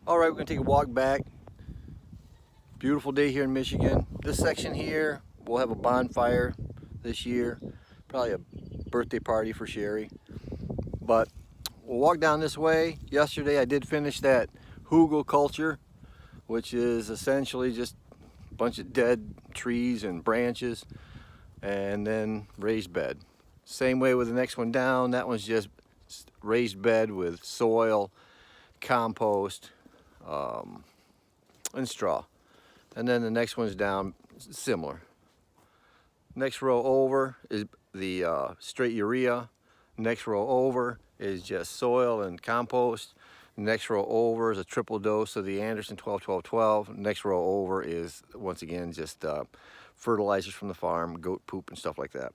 All right, we're gonna take a walk back. Beautiful day here in Michigan. This section here, we'll have a bonfire this year. Probably a birthday party for Sherry. But we'll walk down this way. Yesterday I did finish that Hugelculture, which is essentially just a bunch of dead trees and branches and then raised bed. Same way with the next one down. That one's just raised bed with soil, compost, and straw. And then the next one's down, similar. Next row over is the straight urea. Next row over is just soil and compost. Next row over is a triple dose of the Anderson 12-12-12. Next row over is, once again, just fertilizers from the farm, goat poop and stuff like that.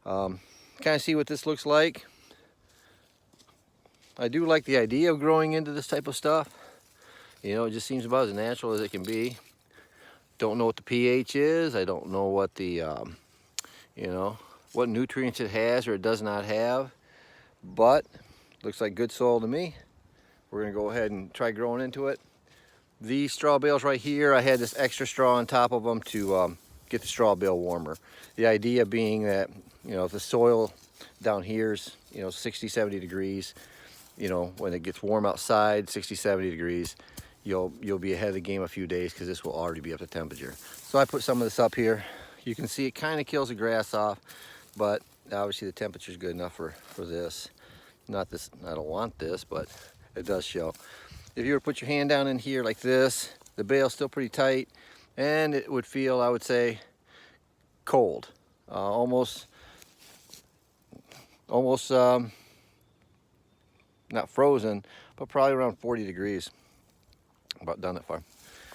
Kind of see what this looks like. I do like the idea of growing into this type of stuff. You know, it just seems about as natural as it can be. Don't know what the pH is. I don't know what the, you know, what nutrients it has or it does not have. But looks like good soil to me. We're gonna go ahead and try growing into it. These straw bales right here, I had this extra straw on top of them to get the straw bale warmer. The idea being that, you know, if the soil down here is, you know, 60, 70 degrees, you know, when it gets warm outside, 60, 70 degrees, you'll be ahead of the game a few days because this will already be up to temperature. So I put some of this up here. You can see it kind of kills the grass off, but obviously the temperature is good enough for this. Not this, I don't want this, but it does show. If you were to put your hand down in here like this, the bale's still pretty tight, and it would feel, I would say, cold. Almost not frozen, but probably around 40 degrees. About done that far.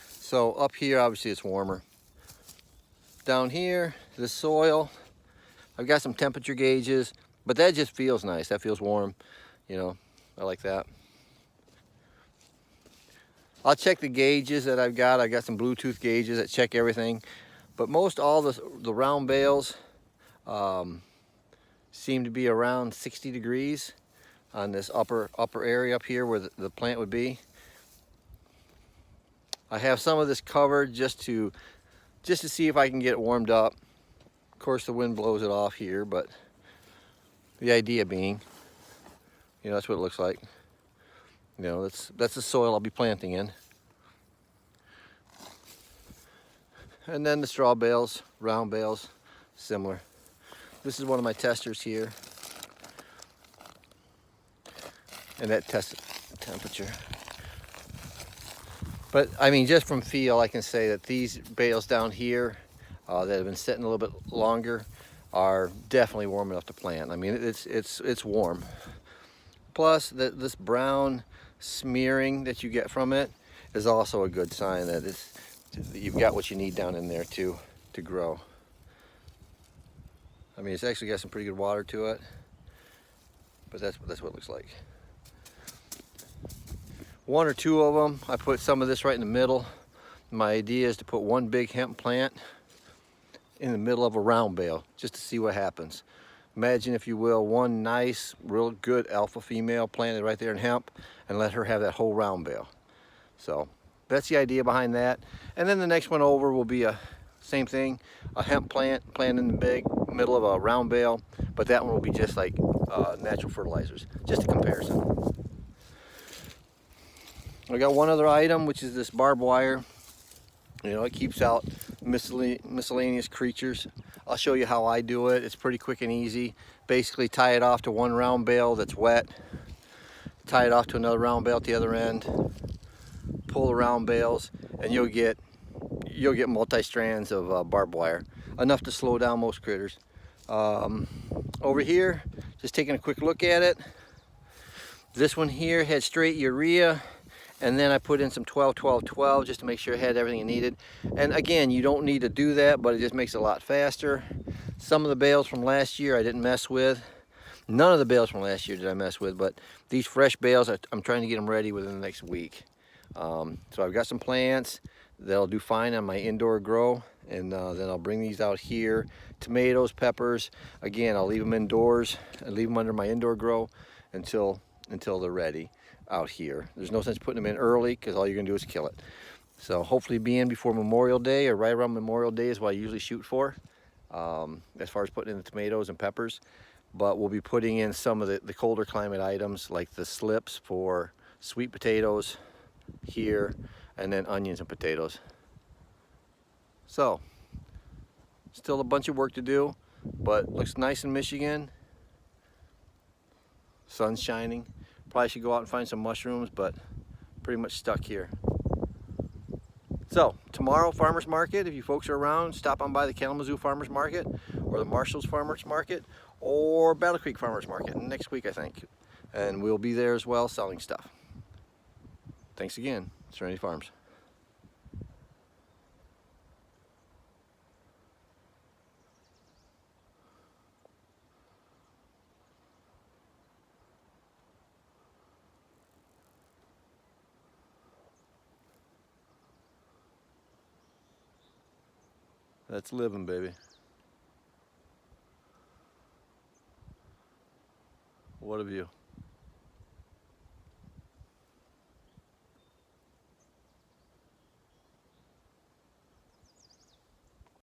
So up here, obviously it's warmer. Down here, the soil, I've got some temperature gauges, but that just feels nice. That feels warm, you know, I like that. I'll check the gauges that I've got. I've got some Bluetooth gauges that check everything, but most all the round bales seem to be around 60 degrees on this upper area up here where the plant would be. I have some of this covered just to see if I can get it warmed up. Of course, the wind blows it off here, but the idea being, you know, that's what it looks like. You know, that's the soil I'll be planting in. And then the straw bales, round bales, similar. This is one of my testers here. And that tests the temperature. But I mean, just from feel, I can say that these bales down here that have been sitting a little bit longer are definitely warm enough to plant. I mean, it's warm. Plus, this brown smearing that you get from it is also a good sign that you've got what you need down in there to grow. I mean, it's actually got some pretty good water to it, but that's what it looks like. One or two of them, I put some of this right in the middle. My idea is to put one big hemp plant in the middle of a round bale, just to see what happens. Imagine, if you will, one nice, real good alpha female planted right there in hemp, and let her have that whole round bale. So that's the idea behind that. And then the next one over will be same thing, a hemp plant planted in the big middle of a round bale, but that one will be just like natural fertilizers, just a comparison. I got one other item, which is this barbed wire. You know, it keeps out miscellaneous creatures. I'll show you how I do it. It's pretty quick and easy. Basically, tie it off to one round bale that's wet. Tie it off to another round bale at the other end. Pull the round bales, and you'll get multi-strands of barbed wire, enough to slow down most critters. Over here, just taking a quick look at it. This one here had straight urea. And then I put in some 12-12-12 just to make sure it had everything it needed. And again, you don't need to do that, but it just makes it a lot faster. Some of the bales from last year I didn't mess with. None of the bales from last year did I mess with, but these fresh bales, I'm trying to get them ready within the next week. So I've got some plants that'll do fine on my indoor grow, and then I'll bring these out here. Tomatoes, peppers, again, I'll leave them indoors. I leave them under my indoor grow until they're ready. out here. There's no sense putting them in early because all you're gonna do is kill it. So hopefully be in before Memorial Day, or right around Memorial Day is what I usually shoot for, as far as putting in the tomatoes and peppers. But we'll be putting in some of the colder climate items like the slips for sweet potatoes here, and then onions and potatoes. So still a bunch of work to do, but looks nice in Michigan. Sun's shining. Probably should go out and find some mushrooms, but pretty much stuck here. So tomorrow, farmers market. If you folks are around, stop on by the Kalamazoo Farmers Market, or the Marshall's Farmers Market, or Battle Creek Farmers Market next week, I think. And we'll be there as well selling stuff. Thanks again, Serenity Farms. That's living, baby. What a view.